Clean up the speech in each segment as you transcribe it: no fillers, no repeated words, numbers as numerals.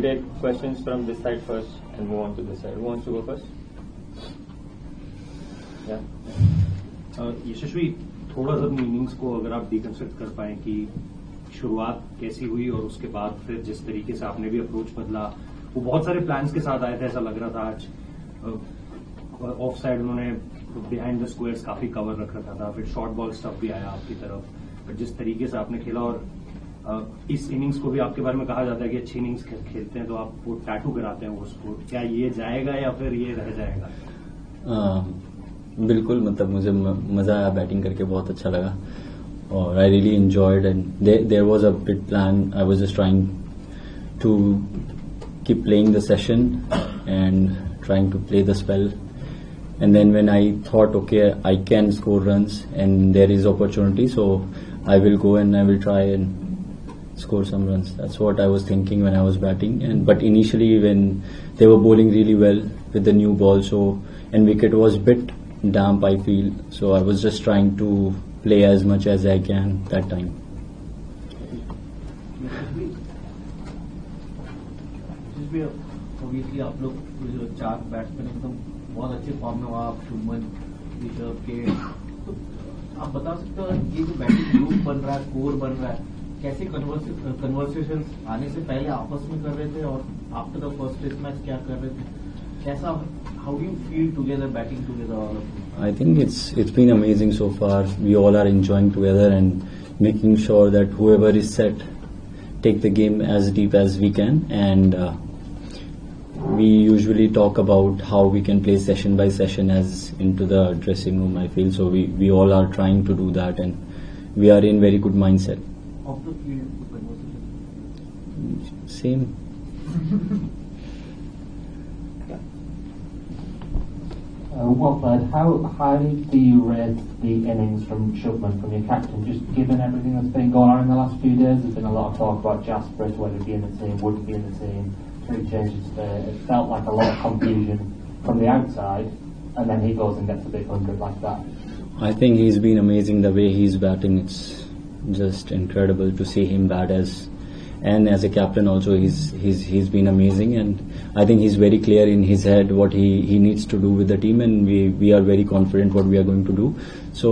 we take questions from this side first and move on to this side? Who wants to go first? Yeah. यशस्वी, थोड़ा सा innings को अगर आप deconstruct कर पाएं कि शुरुआत कैसी हुई और उसके बाद फिर जिस तरीके से आपने भी अप्रोच बदला, वो बहुत सारे प्लान्स के साथ आए थे, ऐसा लग रहा था आज ऑफ साइड उन्होंने बिहाइंड द स्क्वायर्स काफी कवर रख रखा था, फिर शॉर्ट बॉल स्टफ भी आया आपकी तरफ, पर जिस तरीके से आपने खेला और इस इनिंग्स को भी आपके बारे में कहा जाता है कि अच्छी इनिंग्स खेलते हैं तो आप वो टैटू कराते हैं वो स्कोर, क्या ये जाएगा या फिर ये रह जाएगा? बिल्कुल, मतलब मुझे मजा आया, बैटिंग करके बहुत अच्छा लगा और I really enjoyed and there was a big plan. I was just trying to keep playing the session and trying to play the spell. And then when I thought, okay, I can score runs and there is opportunity, so I will go and I will try and score some runs. That's what I was thinking when I was batting. But initially when they were bowling really well with the new ball, and wicket was bit damp, I feel. So I was just trying to play as much as I can that time. obviously आप लोग जो 4 batsman एकदम बहुत अच्छे form में हो, आप शुभमन, ऋषभ के, तो आप बता सकते हो ये जो बैटिंग ग्रुप बन रहा है, कोर बन रहा है, कैसे कन्वर्सेशन आने से पहले आपस में कर रहे थे और after the first test match क्या कर रहे थे, कैसा, how do you feel together, batting together all of you? I think it's been amazing so far. We all are enjoying together and making sure that whoever is set take the game as deep as we can, and we usually talk about how we can play session by session as into the dressing room, I feel. So we all are trying to do that and we are in very good mindset. Off the field conversation? Same. Well played. How do you rate the innings from Shubman, from your captain, just given everything that's been going on in the last few days? There's been a lot of talk about Jasper, whether he'd be in the team, wouldn't be in the team, three changes today. It felt like a lot of confusion from the outside, and then he goes and gets a big 100 like that. I think he's been amazing the way he's batting. It's just incredible to see him bat and as a captain also he's been amazing, and I think he's very clear in his head what he needs to do with the team, and we are very confident what we are going to do. So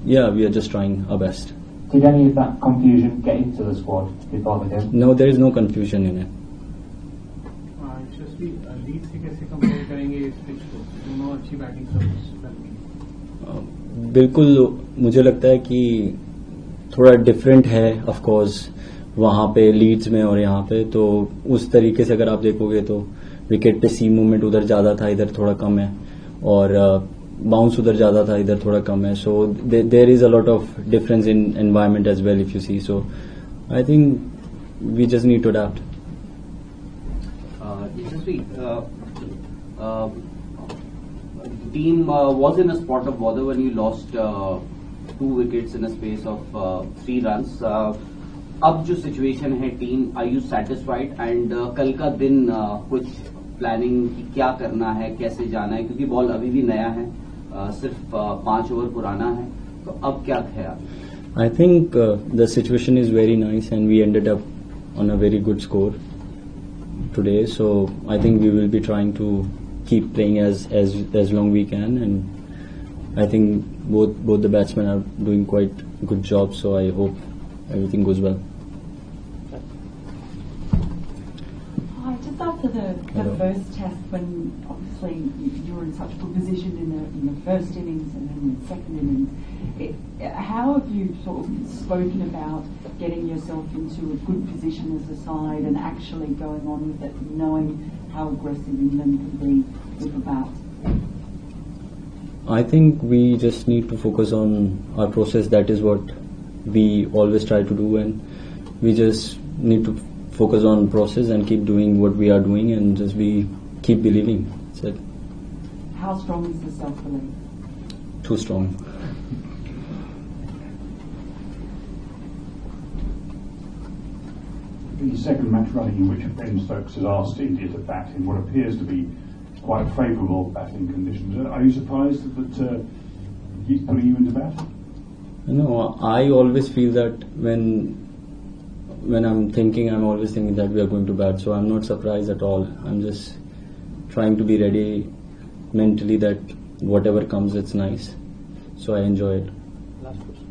yeah, we are just trying our best. Did any of that confusion get into the squad before the game? No, there is no confusion in it. Lead से कैसे compare करेंगे इस pitch को, दोनों अच्छी batting service? बिल्कुल, मुझे लगता है कि थोड़ा डिफरेंट है ऑफ कोर्स वहाँ पे लीड्स में और यहाँ पे, तो उस तरीके से अगर आप देखोगे तो विकेट पे सीम मूवमेंट उधर ज्यादा था, इधर थोड़ा कम है, और बाउंस उधर ज्यादा था, इधर थोड़ा कम है. So there is a lot of difference in environment as well if you see. So I think we just need to adapt. Team was in a spot of bother when you lost 2 wickets in a space of 3 runs. अब जो situation है team, are you satisfied? And कल का दिन कुछ planning क्या करना है, कैसे जाना है, क्योंकि बॉल अभी भी नया है, सिर्फ 5 ओवर पुराना है, तो अब क्या ख्याल? I think the situation is very nice and we ended up on a very good score today, so I think we will be trying to keep playing as long we can, and I think both the batsmen are doing quite good job, so I hope everything goes well. Hi, just after the first test, when obviously you were in such a good position in the first innings and then the second innings, how have you sort of spoken about getting yourself into a good position as a side and actually going on with it, knowing how aggressive England can be with a bat? I think we just need to focus on our process. That is what we always try to do, and we just need to focus on process and keep doing what we are doing, and just keep believing. That's it. How strong is the self-belief? Too strong. The second match running in which Ben Stokes has asked India to bat in what appears to be quite favourable batting conditions. Are you surprised that he's putting you into bat? No, I always feel that when when I'm thinking, I'm always thinking that we are going to bat. So I'm not surprised at all. I'm just trying to be ready mentally that whatever comes, it's nice. So I enjoy it. Last question.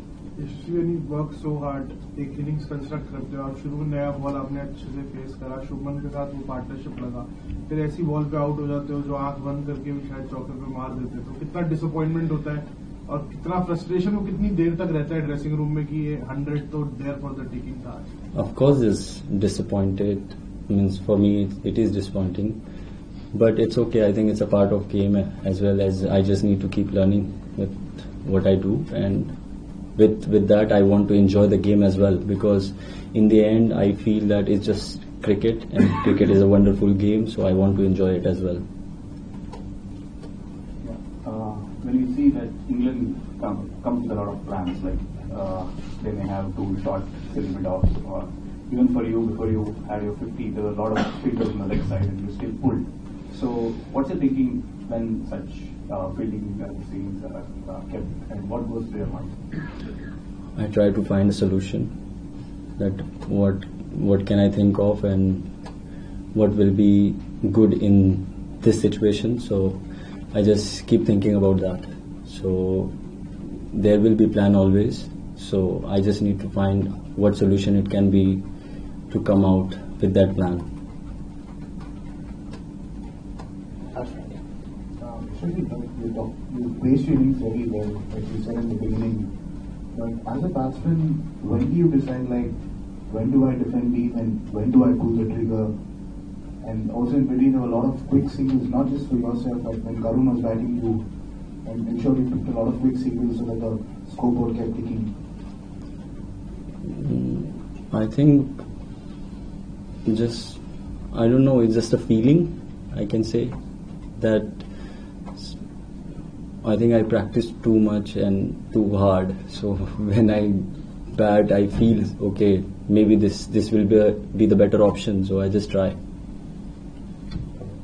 When you work so hard, एक innings construct करते हो आप, शुरू में नया ball आपने अच्छे से फेस करा, शुभमन के साथ वो पार्टनरशिप लगा, फिर ऐसी बॉल पे आउट हो जाते हो जो आंख बंद करके भी शायद चौके पे मार देते, तो कितना डिसअपॉइंटमेंट होता है और कितना फ्रस्ट्रेशन, वो कितनी देर तक रहता है ड्रेसिंग रूम में कि ये 100 तो देयर फॉर द टेकिंग था? Of course, it's disappointed. Means for me, it is disappointing. But it's okay. I think it's a part of game as well as I just need to keep learning with what I do, and with that I want to enjoy the game as well, because in the end I feel that it's just cricket and cricket is a wonderful game, so I want to enjoy it as well. When you see that England comes with a lot of plans, like they may have two short silly bit offs, or even for you, before you had your 50, there were a lot of fielders on the leg side and you still pulled. So what's your thinking when such fielding scenes are kept, and what goes through your mind? I try to find a solution, that what can I think of and what will be good in this situation. So I just keep thinking about that. So there will be plan always. So I just need to find what solution it can be to come out with that plan. You placed your innings very well, like you said in the beginning. But as a batsman, when do you decide, like, when do I defend these and when do I pull the trigger? And also in between, there were a lot of quick singles, not just for yourself, like when Karun was batting you, and I'm sure you picked a lot of quick singles so that the scoreboard kept ticking. I think I don't know, it's just a feeling, I can say, that I think I practice too much and too hard. So when I bat, I feel, okay, maybe this will be the better option, so I just try.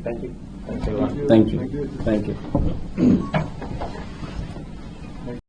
Thank you. Thanks a lot. Thank you. Thank you.